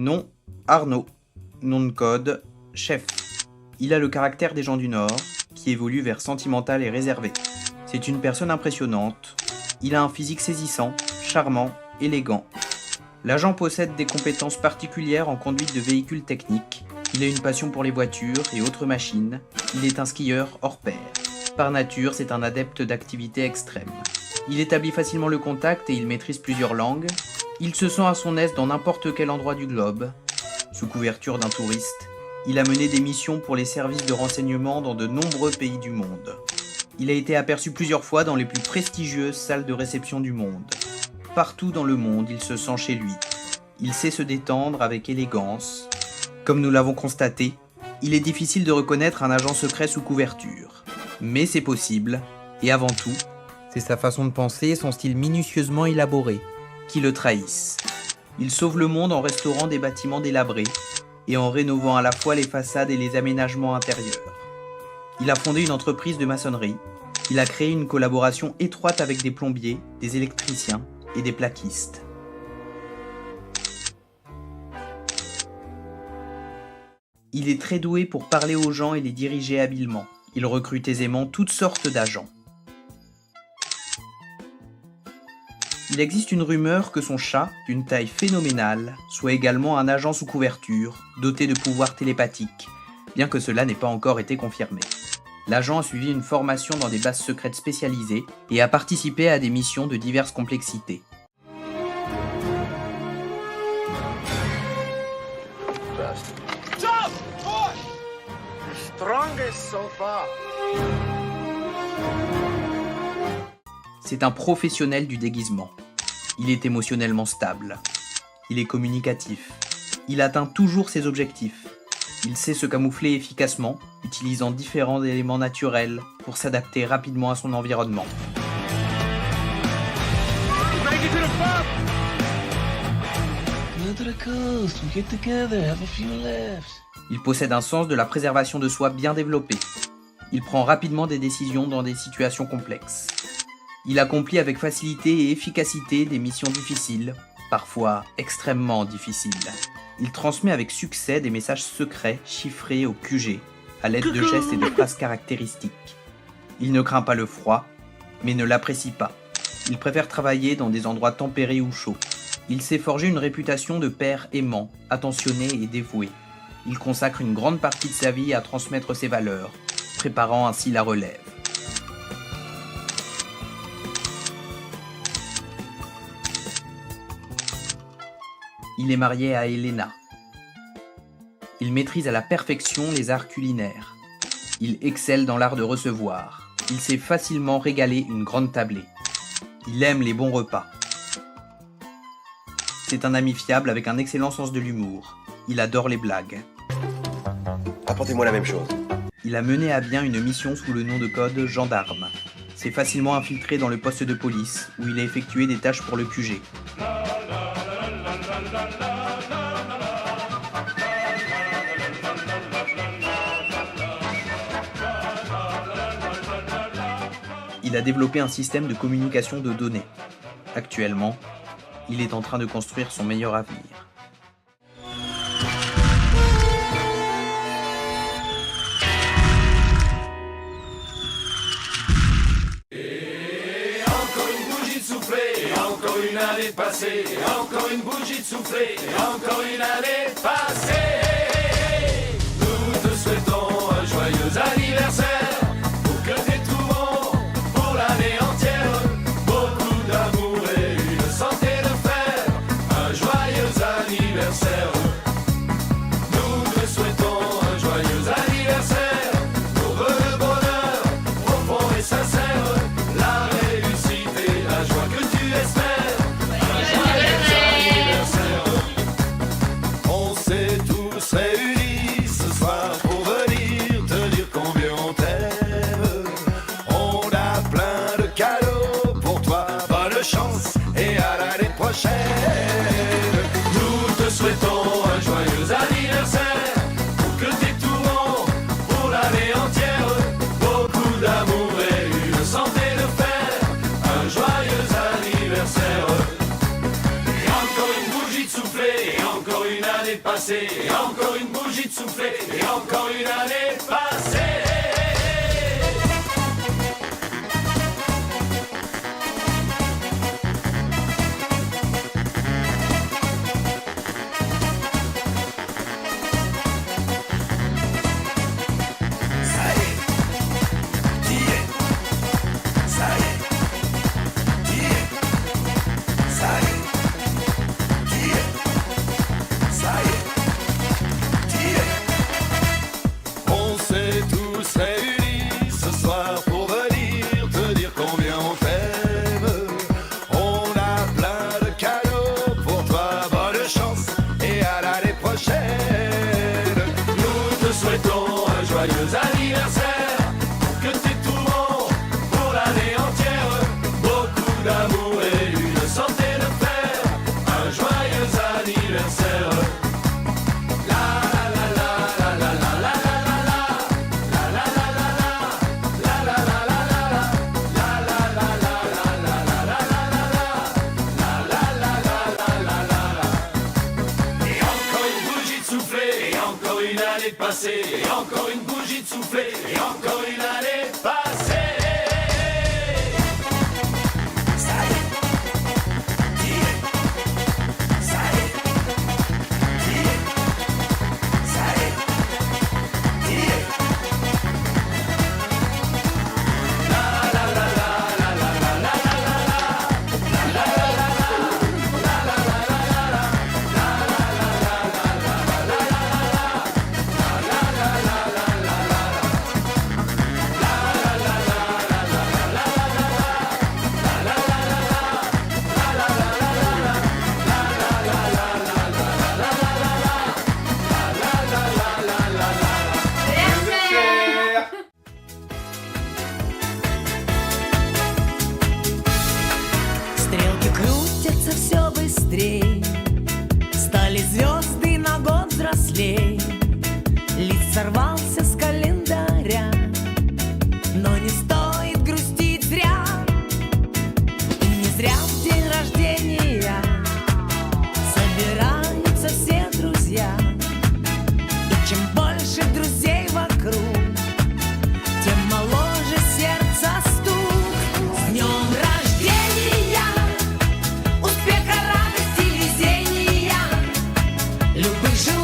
Nom, Arnaud. Nom de code, Chef. Il a le caractère des gens du Nord, qui évolue vers sentimental et réservé. C'est une personne impressionnante. Il a un physique saisissant, charmant, élégant. L'agent possède des compétences particulières en conduite de véhicules techniques. Il a une passion pour les voitures et autres machines. Il est un skieur hors pair. Par nature, c'est un adepte d'activités extrêmes. Il établit facilement le contact et il maîtrise plusieurs langues. Il se sent à son aise dans n'importe quel endroit du globe. Sous couverture d'un touriste, il a mené des missions pour les services de renseignement dans de nombreux pays du monde. Il a été aperçu plusieurs fois dans les plus prestigieuses salles de réception du monde. Partout dans le monde, il se sent chez lui. Il sait se détendre avec élégance. Comme nous l'avons constaté, il est difficile de reconnaître un agent secret sous couverture. Mais c'est possible, et avant tout, c'est sa façon de penser et son style minutieusement élaboré qui le trahissent. Il sauve le monde en restaurant des bâtiments délabrés et en rénovant à la fois les façades et les aménagements intérieurs. Il a fondé une entreprise de maçonnerie. Il a créé une collaboration étroite avec des plombiers, des électriciens et des plaquistes. Il est très doué pour parler aux gens et les diriger habilement. Il recrute aisément toutes sortes d'agents. Il existe une rumeur que son chat, d'une taille phénoménale, soit également un agent sous couverture, doté de pouvoirs télépathiques, bien que cela n'ait pas encore été confirmé. L'agent a suivi une formation dans des bases secrètes spécialisées et a participé à des missions de diverses complexités. C'est un professionnel du déguisement. Il est émotionnellement stable. Il est communicatif. Il atteint toujours ses objectifs. Il sait se camoufler efficacement, utilisant différents éléments naturels pour s'adapter rapidement à son environnement. Il possède un sens de la préservation de soi bien développé. Il prend rapidement des décisions dans des situations complexes. Il accomplit avec facilité et efficacité des missions difficiles, parfois extrêmement difficiles. Il transmet avec succès des messages secrets chiffrés au QG, à l'aide de gestes et de phrases caractéristiques. Il ne craint pas le froid, mais ne l'apprécie pas. Il préfère travailler dans des endroits tempérés ou chauds. Il s'est forgé une réputation de père aimant, attentionné et dévoué. Il consacre une grande partie de sa vie à transmettre ses valeurs, préparant ainsi la relève. Il est marié à Elena. Il maîtrise à la perfection les arts culinaires. Il excelle dans l'art de recevoir. Il sait facilement régaler une grande tablée. Il aime les bons repas. C'est un ami fiable avec un excellent sens de l'humour. Il adore les blagues. Apportez-moi la même chose. Il a mené à bien une mission sous le nom de code gendarme. S'est facilement infiltré dans le poste de police où il a effectué des tâches pour le QG. Il a développé un système de communication de données. Actuellement, il est en train de construire son meilleur avenir. Encore une bougie de soufflée, encore une année passée, encore une bougie de soufflée, encore une année passée. Nous te souhaitons un joyeux anniversaire, pour que t'aies tout bon pour l'année entière. Beaucoup d'amour et une santé de fer, un joyeux anniversaire. Nous te souhaitons un joyeux anniversaire, pour le bonheur profond et sincère, la réussite et la joie que tu espères. Un joyeux anniversaire. On sait tous passée, et encore une bougie de soufflé, et encore une année passée. On s'est tous réunis ce soir pour venir te dire combien on t'aime. On a plein de cadeaux pour toi, bonne chance et à l'année prochaine. Nous te souhaitons un joyeux anniversaire, que t'aies tout bon pour l'année entière. Beaucoup d'amour et une santé de fer, un joyeux anniversaire. Et encore une bougie de soufflé, et encore une année de passée, et encore une bougie de soufflé, et encore une année passée. Стрелки крутятся все быстрее, стали звезды на год взрослей. Лист сорвался с календаря, но не стоит грустить зря. И не зря в день рождения собираются все друзья. И чем больше друзей вокруг, тем моложе сердце стук. С днем рождения, успеха, радости, везения, любых желаний.